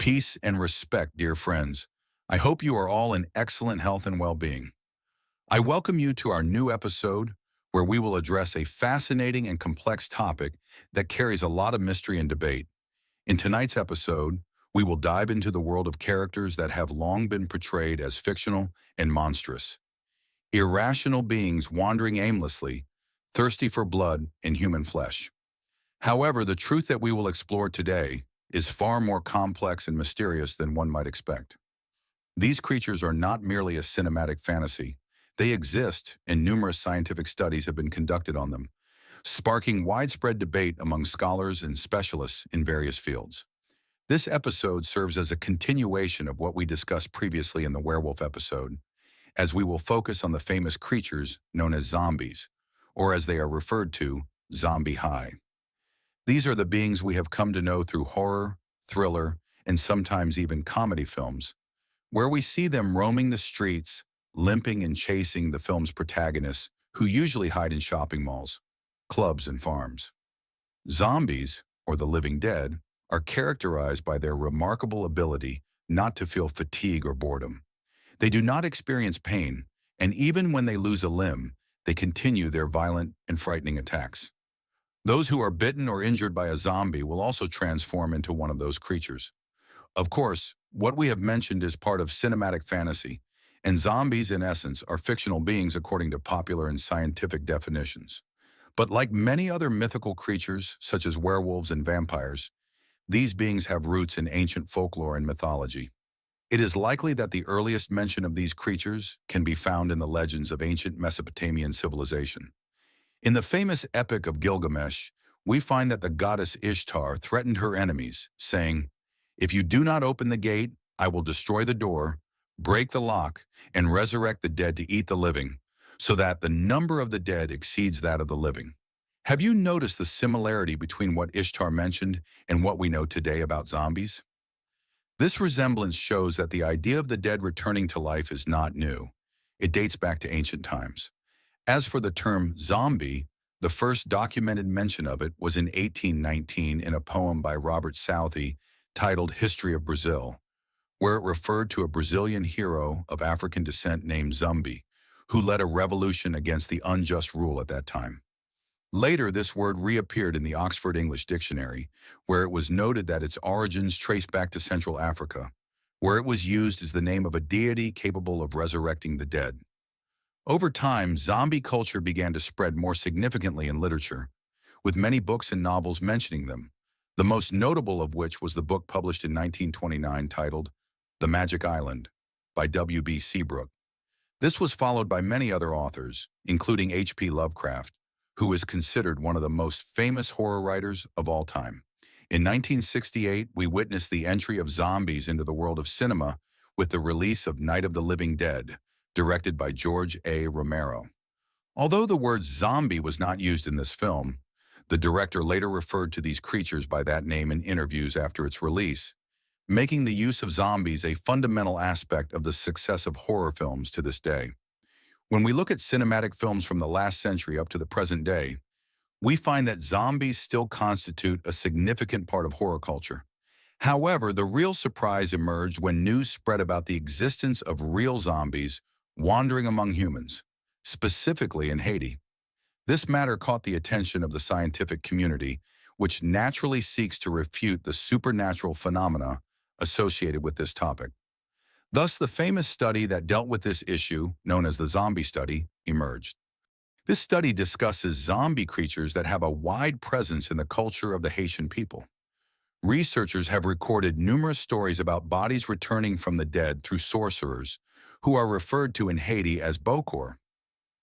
Peace and respect, dear friends. I hope you are all in excellent health and well-being. I welcome you to our new episode where we will address a fascinating and complex topic that carries a lot of mystery and debate. In tonight's episode, we will dive into the world of characters that have long been portrayed as fictional and monstrous. Irrational beings wandering aimlessly, thirsty for blood and human flesh. However, the truth that we will explore today is far more complex and mysterious than one might expect. These creatures are not merely a cinematic fantasy. They exist, and numerous scientific studies have been conducted on them, sparking widespread debate among scholars and specialists in various fields. This episode serves as a continuation of what we discussed previously in the werewolf episode, as we will focus on the famous creatures known as zombies, or as they are referred to, zombie high. These are the beings we have come to know through horror, thriller, and sometimes even comedy films, where we see them roaming the streets, limping and chasing the film's protagonists, who usually hide in shopping malls, clubs, and farms. Zombies, or the living dead, are characterized by their remarkable ability not to feel fatigue or boredom. They do not experience pain, and even when they lose a limb, they continue their violent and frightening attacks. Those who are bitten or injured by a zombie will also transform into one of those creatures. Of course, what we have mentioned is part of cinematic fantasy, and zombies, in essence, are fictional beings according to popular and scientific definitions. But like many other mythical creatures, such as werewolves and vampires, these beings have roots in ancient folklore and mythology. It is likely that the earliest mention of these creatures can be found in the legends of ancient Mesopotamian civilization. In the famous Epic of Gilgamesh, we find that the goddess Ishtar threatened her enemies, saying, "If you do not open the gate, I will destroy the door, break the lock, and resurrect the dead to eat the living, so that the number of the dead exceeds that of the living." Have you noticed the similarity between what Ishtar mentioned and what we know today about zombies? This resemblance shows that the idea of the dead returning to life is not new. It dates back to ancient times. As for the term zombie, the first documented mention of it was in 1819 in a poem by Robert Southey titled History of Brazil, where it referred to a Brazilian hero of African descent named Zumbi, who led a revolution against the unjust rule at that time. Later, this word reappeared in the Oxford English Dictionary, where it was noted that its origins trace back to Central Africa, where it was used as the name of a deity capable of resurrecting the dead. Over time, zombie culture began to spread more significantly in literature, with many books and novels mentioning them, the most notable of which was the book published in 1929 titled The Magic Island by W.B. Seabrook. This was followed by many other authors, including H.P. Lovecraft, who is considered one of the most famous horror writers of all time. In 1968, we witnessed the entry of zombies into the world of cinema with the release of Night of the Living Dead, directed by George A. Romero. Although the word zombie was not used in this film, the director later referred to these creatures by that name in interviews after its release, making the use of zombies a fundamental aspect of the success of horror films to this day. When we look at cinematic films from the last century up to the present day, we find that zombies still constitute a significant part of horror culture. However, the real surprise emerged when news spread about the existence of real zombies wandering among humans, specifically in Haiti. This matter caught the attention of the scientific community, which naturally seeks to refute the supernatural phenomena associated with this topic. Thus, the famous study that dealt with this issue, known as the zombie study, emerged. This study discusses zombie creatures that have a wide presence in the culture of the Haitian people. Researchers have recorded numerous stories about bodies returning from the dead through sorcerers, who are referred to in Haiti as bokor.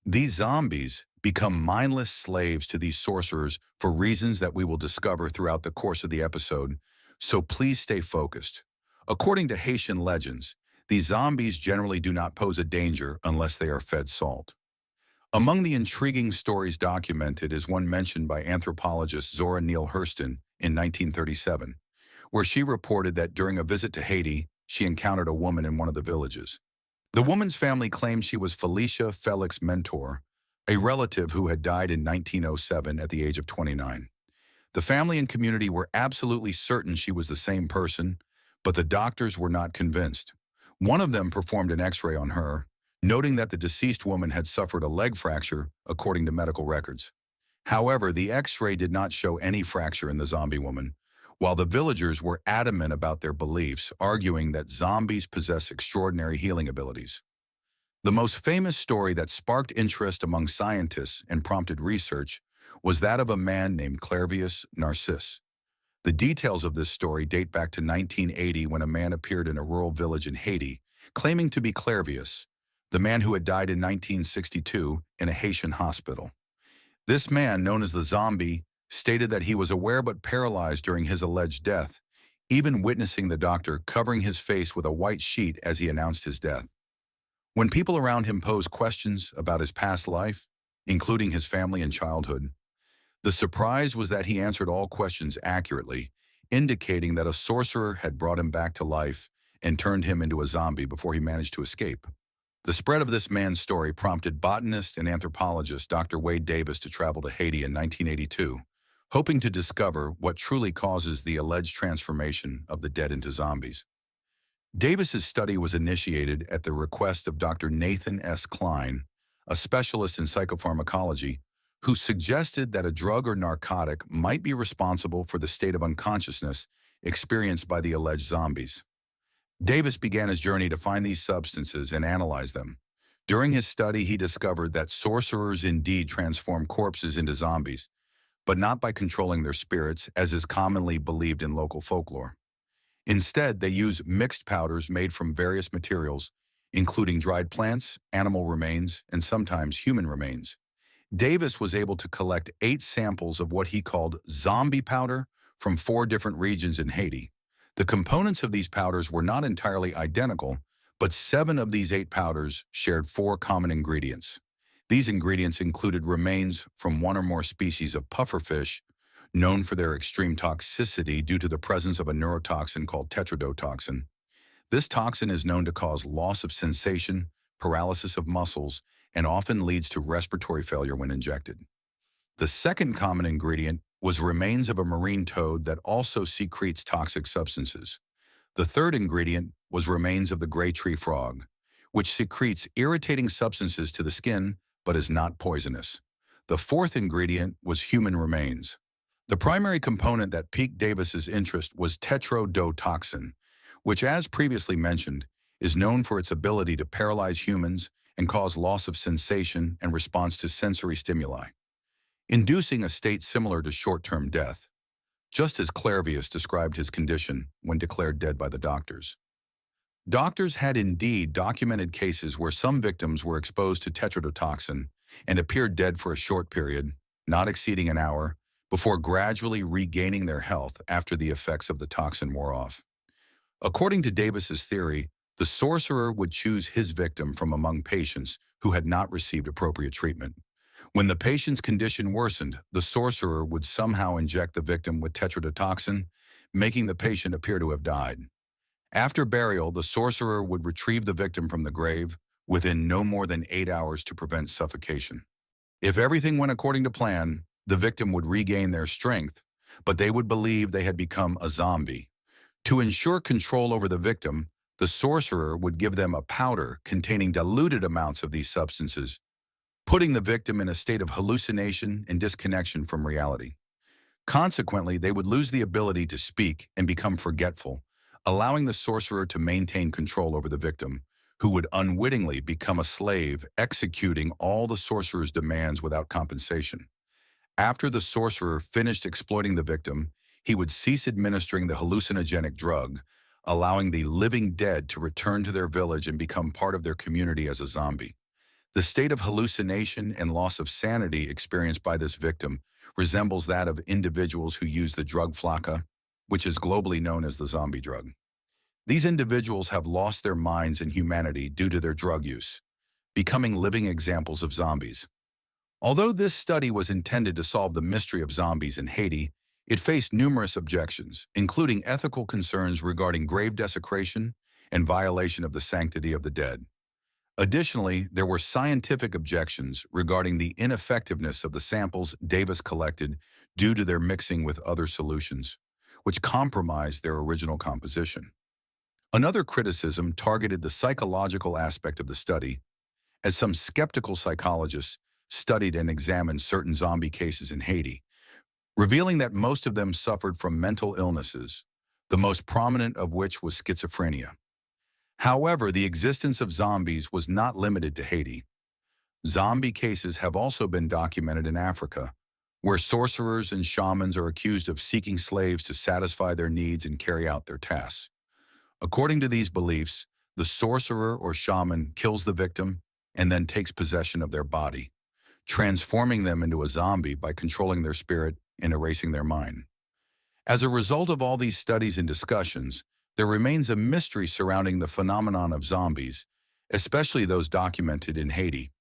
These zombies become mindless slaves to these sorcerers for reasons that we will discover throughout the course of the episode, so please stay focused. According to Haitian legends, these zombies generally do not pose a danger unless they are fed salt. Among the intriguing stories documented is one mentioned by anthropologist Zora Neale Hurston in 1937, where she reported that during a visit to Haiti, she encountered a woman in one of the villages. The woman's family claimed she was Felicia Felix Mentor, a relative who had died in 1907 at the age of 29. The family and community were absolutely certain she was the same person, but the doctors were not convinced. One of them performed an X-ray on her, noting that the deceased woman had suffered a leg fracture, according to medical records. However, the X-ray did not show any fracture in the zombie woman, while the villagers were adamant about their beliefs, arguing that zombies possess extraordinary healing abilities. The most famous story that sparked interest among scientists and prompted research was that of a man named Clairvius Narcisse. The details of this story date back to 1980 when a man appeared in a rural village in Haiti, claiming to be Clairvius, the man who had died in 1962 in a Haitian hospital. This man, known as the zombie, stated that he was aware but paralyzed during his alleged death, even witnessing the doctor covering his face with a white sheet as he announced his death. When people around him posed questions about his past life, including his family and childhood, the surprise was that he answered all questions accurately, indicating that a sorcerer had brought him back to life and turned him into a zombie before he managed to escape. The spread of this man's story prompted botanist and anthropologist Dr. Wade Davis to travel to Haiti in 1982, hoping to discover what truly causes the alleged transformation of the dead into zombies. Davis's study was initiated at the request of Dr. Nathan S. Klein, a specialist in psychopharmacology, who suggested that a drug or narcotic might be responsible for the state of unconsciousness experienced by the alleged zombies. Davis began his journey to find these substances and analyze them. During his study, he discovered that sorcerers indeed transform corpses into zombies, but not by controlling their spirits, as is commonly believed in local folklore. Instead, they use mixed powders made from various materials, including dried plants, animal remains, and sometimes human remains. Davis was able to collect 8 samples of what he called zombie powder from 4 different regions in Haiti. The components of these powders were not entirely identical, but 7 of these 8 powders shared 4 common ingredients. These ingredients included remains from 1 or more species of pufferfish, known for their extreme toxicity due to the presence of a neurotoxin called tetrodotoxin. This toxin is known to cause loss of sensation, paralysis of muscles, and often leads to respiratory failure when injected. The second common ingredient was remains of a marine toad that also secretes toxic substances. The third ingredient was remains of the gray tree frog, which secretes irritating substances to the skin but is not poisonous. The fourth ingredient was human remains. The primary component that piqued Davis's interest was tetrodotoxin, which, as previously mentioned, is known for its ability to paralyze humans and cause loss of sensation and response to sensory stimuli, inducing a state similar to short-term death, just as Clairvius described his condition when declared dead by the doctors. Doctors had indeed documented cases where some victims were exposed to tetrodotoxin and appeared dead for a short period, not exceeding an hour, before gradually regaining their health after the effects of the toxin wore off. According to Davis's theory, the sorcerer would choose his victim from among patients who had not received appropriate treatment. When the patient's condition worsened, the sorcerer would somehow inject the victim with tetrodotoxin, making the patient appear to have died. After burial, the sorcerer would retrieve the victim from the grave within no more than 8 hours to prevent suffocation. If everything went according to plan, the victim would regain their strength, but they would believe they had become a zombie. To ensure control over the victim, the sorcerer would give them a powder containing diluted amounts of these substances, putting the victim in a state of hallucination and disconnection from reality. Consequently, they would lose the ability to speak and become forgetful, allowing the sorcerer to maintain control over the victim, who would unwittingly become a slave, executing all the sorcerer's demands without compensation. After the sorcerer finished exploiting the victim, he would cease administering the hallucinogenic drug, allowing the living dead to return to their village and become part of their community as a zombie. The state of hallucination and loss of sanity experienced by this victim resembles that of individuals who use the drug flakka, which is globally known as the zombie drug. These individuals have lost their minds and humanity due to their drug use, becoming living examples of zombies. Although this study was intended to solve the mystery of zombies in Haiti, it faced numerous objections, including ethical concerns regarding grave desecration and violation of the sanctity of the dead. Additionally, there were scientific objections regarding the ineffectiveness of the samples Davis collected due to their mixing with other solutions, which compromised their original composition. Another criticism targeted the psychological aspect of the study, as some skeptical psychologists studied and examined certain zombie cases in Haiti, revealing that most of them suffered from mental illnesses, the most prominent of which was schizophrenia. However, the existence of zombies was not limited to Haiti. Zombie cases have also been documented in Africa, where sorcerers and shamans are accused of seeking slaves to satisfy their needs and carry out their tasks. According to these beliefs, the sorcerer or shaman kills the victim and then takes possession of their body, transforming them into a zombie by controlling their spirit and erasing their mind. As a result of all these studies and discussions, there remains a mystery surrounding the phenomenon of zombies, especially those documented in Haiti.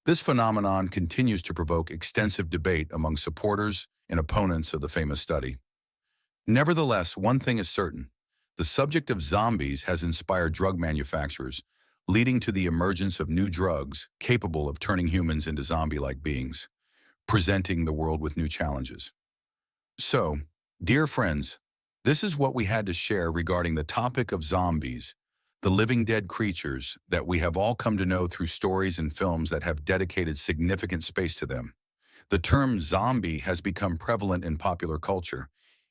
This phenomenon continues to provoke extensive debate among supporters and opponents of the famous study. Nevertheless, one thing is certain. The subject of zombies has inspired drug manufacturers, leading to the emergence of new drugs capable of turning humans into zombie-like beings, presenting the world with new challenges. So, dear friends, this is what we had to share regarding the topic of zombies, the living dead creatures that we have all come to know through stories and films that have dedicated significant space to them. The term zombie has become prevalent in popular culture,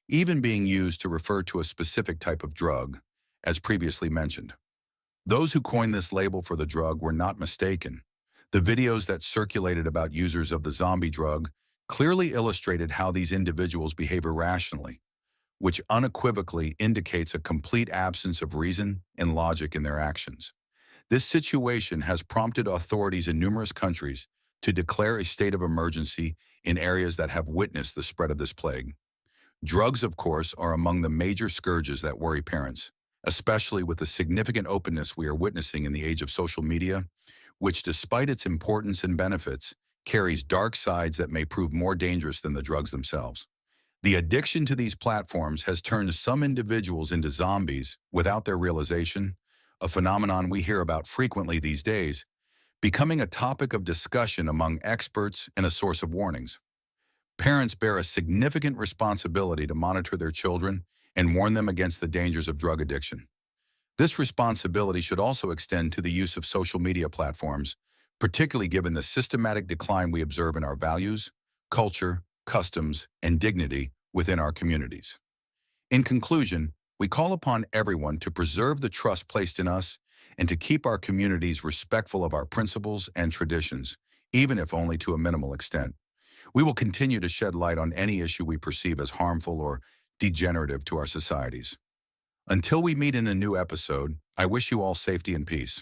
even being used to refer to a specific type of drug, as previously mentioned. Those who coined this label for the drug were not mistaken. The videos that circulated about users of the zombie drug clearly illustrated how these individuals behave irrationally, which unequivocally indicates a complete absence of reason and logic in their actions. This situation has prompted authorities in numerous countries to declare a state of emergency in areas that have witnessed the spread of this plague. Drugs, of course, are among the major scourges that worry parents, especially with the significant openness we are witnessing in the age of social media, which, despite its importance and benefits, carries dark sides that may prove more dangerous than the drugs themselves. The addiction to these platforms has turned some individuals into zombies without their realization, a phenomenon we hear about frequently these days, becoming a topic of discussion among experts and a source of warnings. Parents bear a significant responsibility to monitor their children and warn them against the dangers of drug addiction. This responsibility should also extend to the use of social media platforms, particularly given the systematic decline we observe in our values, culture, customs, and dignity within our communities. In conclusion, we call upon everyone to preserve the trust placed in us and to keep our communities respectful of our principles and traditions, even if only to a minimal extent. We will continue to shed light on any issue we perceive as harmful or degenerative to our societies. Until we meet in a new episode, I wish you all safety and peace.